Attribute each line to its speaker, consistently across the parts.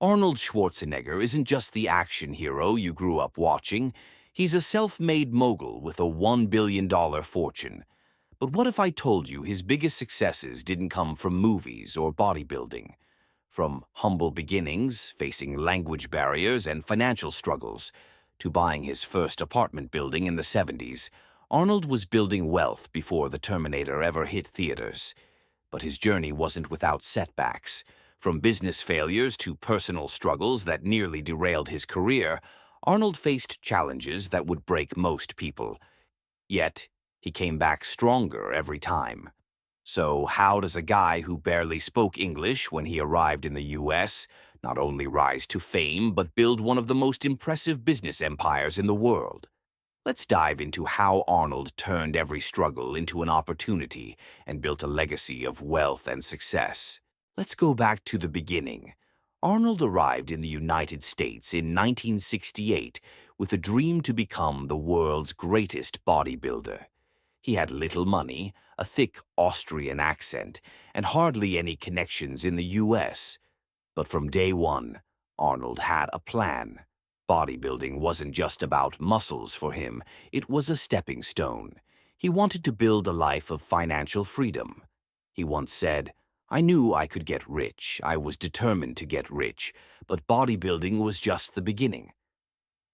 Speaker 1: Arnold Schwarzenegger isn't just the action hero you grew up watching. He's a self-made mogul with a $1 billion fortune. But what if I told you his biggest successes didn't come from movies or bodybuilding? From humble beginnings, facing language barriers and financial struggles, to buying his first apartment building in the 70s, Arnold was building wealth before the Terminator ever hit theaters. But his journey wasn't without setbacks. From business failures to personal struggles that nearly derailed his career, Arnold faced challenges that would break most people. Yet, he came back stronger every time. So, how does a guy who barely spoke English when he arrived in the US not only rise to fame but build one of the most impressive business empires in the world? Let's dive into how Arnold turned every struggle into an opportunity and built a legacy of wealth and success. Let's go back to the beginning. Arnold arrived in the United States in 1968 with a dream to become the world's greatest bodybuilder. He had little money, a thick Austrian accent, and hardly any connections in the US. But from day one, Arnold had a plan. Bodybuilding wasn't just about muscles for him, it was a stepping stone. He wanted to build a life of financial freedom. He once said, "I knew I could get rich, I was determined to get rich, but bodybuilding was just the beginning."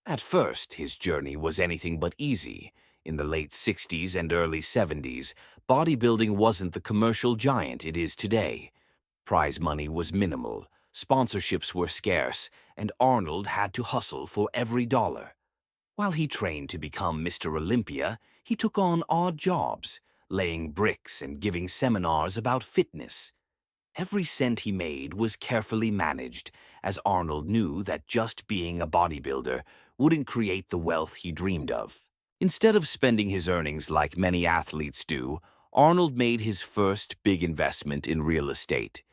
Speaker 1: At first, his journey was anything but easy. In the late 60s and early 70s, bodybuilding wasn't the commercial giant it is today. Prize money was minimal, sponsorships were scarce, and Arnold had to hustle for every dollar. While he trained to become Mr. Olympia, he took on odd jobs, laying bricks and giving seminars about fitness. Every cent he made was carefully managed, as Arnold knew that just being a bodybuilder wouldn't create the wealth he dreamed of. Instead of spending his earnings like many athletes do, Arnold made his first big investment in real estate.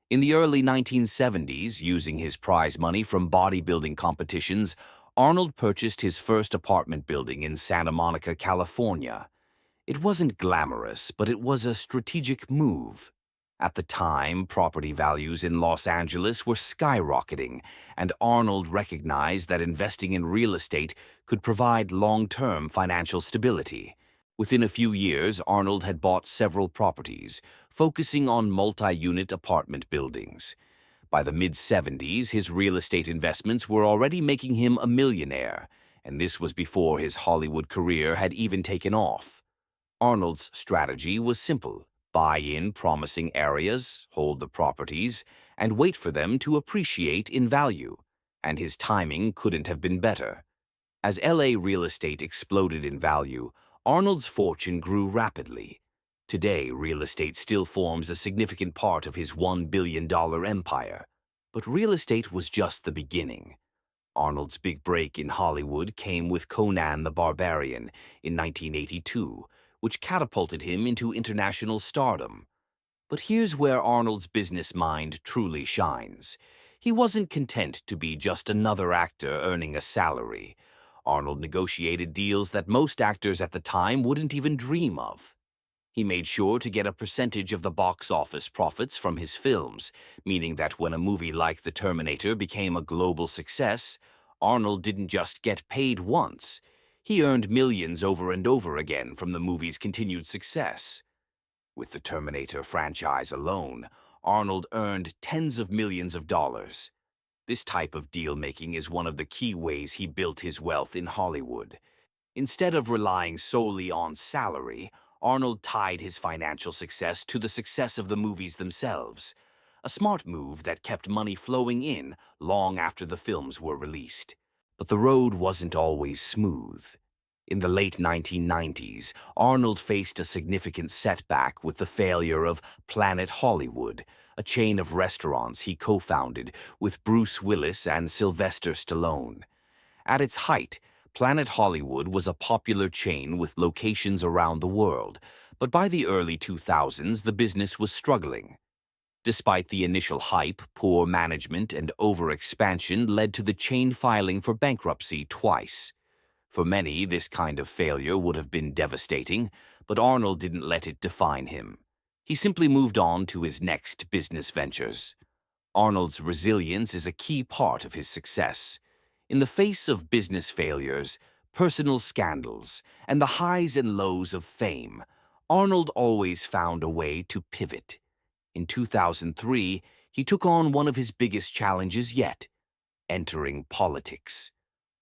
Speaker 1: In the early 1970s, using his prize money from bodybuilding competitions, Arnold purchased his first apartment building in Santa Monica, California. It wasn't glamorous, but it was a strategic move. At the time, property values in Los Angeles were skyrocketing, and Arnold recognized that investing in real estate could provide long-term financial stability. Within a few years, Arnold had bought several properties, focusing on multi-unit apartment buildings. By the mid-70s, his real estate investments were already making him a millionaire, and this was before his Hollywood career had even taken off. Arnold's strategy was simple: buy in promising areas, hold the properties, and wait for them to appreciate in value. And his timing couldn't have been better. As LA real estate exploded in value, Arnold's fortune grew rapidly. Today, real estate still forms a significant part of his $1 billion empire. But real estate was just the beginning. Arnold's big break in Hollywood came with Conan the Barbarian in 1982, which catapulted him into international stardom. But here's where Arnold's business mind truly shines. He wasn't content to be just another actor earning a salary. Arnold negotiated deals that most actors at the time wouldn't even dream of. He made sure to get a percentage of the box office profits from his films, meaning that when a movie like The Terminator became a global success, Arnold didn't just get paid once. He earned millions over and over again from the movie's continued success. With the Terminator franchise alone, Arnold earned tens of millions of dollars. This type of deal-making is one of the key ways he built his wealth in Hollywood. Instead of relying solely on salary, Arnold tied his financial success to the success of the movies themselves. A smart move that kept money flowing in long after the films were released. But the road wasn't always smooth. In the late 1990s, Arnold faced a significant setback with the failure of Planet Hollywood, a chain of restaurants he co-founded with Bruce Willis and Sylvester Stallone. At its height, Planet Hollywood was a popular chain with locations around the world, but by the early 2000s, the business was struggling. Despite the initial hype, poor management and overexpansion led to the chain filing for bankruptcy twice. For many, this kind of failure would have been devastating, but Arnold didn't let it define him. He simply moved on to his next business ventures. Arnold's resilience is a key part of his success. In the face of business failures, personal scandals, and the highs and lows of fame, Arnold always found a way to pivot. In 2003, he took on one of his biggest challenges yet, entering politics.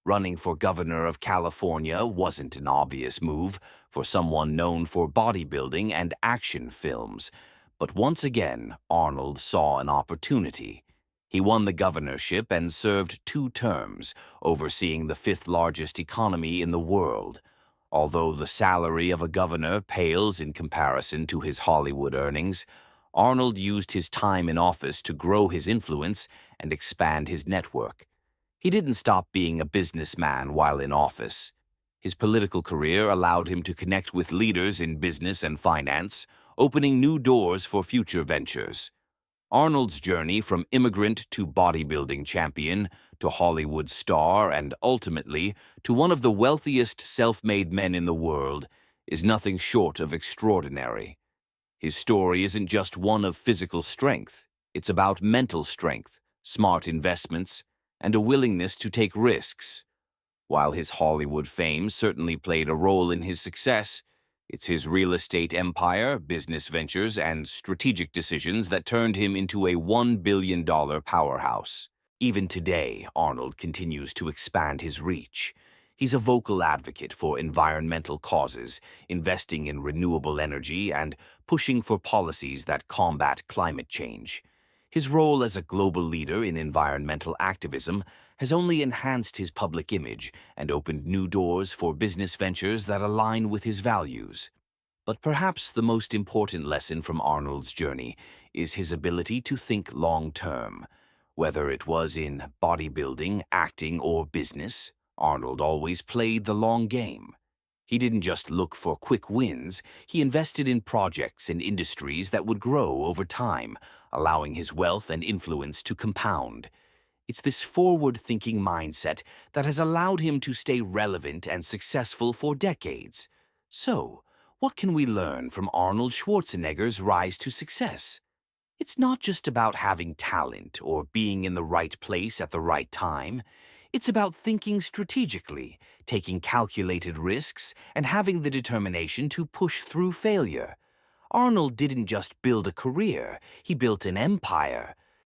Speaker 1: Running for governor of California wasn't an obvious move for someone known for bodybuilding and action films, but once again, Arnold saw an opportunity. He won the governorship and served 2 terms, overseeing the fifth-largest economy in the world. Although the salary of a governor pales in comparison to his Hollywood earnings, Arnold used his time in office to grow his influence and expand his network. He didn't stop being a businessman while in office. His political career allowed him to connect with leaders in business and finance, opening new doors for future ventures. Arnold's journey from immigrant to bodybuilding champion to Hollywood star and ultimately to one of the wealthiest self-made men in the world is nothing short of extraordinary. His story isn't just one of physical strength. It's about mental strength, smart investments, and a willingness to take risks. While his Hollywood fame certainly played a role in his success, it's his real estate empire, business ventures, and strategic decisions that turned him into a $1 billion powerhouse. Even today, Arnold continues to expand his reach. He's a vocal advocate for environmental causes, investing in renewable energy, and pushing for policies that combat climate change. His role as a global leader in environmental activism has only enhanced his public image and opened new doors for business ventures that align with his values. But perhaps the most important lesson from Arnold's journey is his ability to think long-term. Whether it was in bodybuilding, acting, or business, Arnold always played the long game. He didn't just look for quick wins, he invested in projects and industries that would grow over time, allowing his wealth and influence to compound. It's this forward-thinking mindset that has allowed him to stay relevant and successful for decades. So, what can we learn from Arnold Schwarzenegger's rise to success? It's not just about having talent or being in the right place at the right time. It's about thinking strategically, taking calculated risks, and having the determination to push through failure. Arnold didn't just build a career, he built an empire,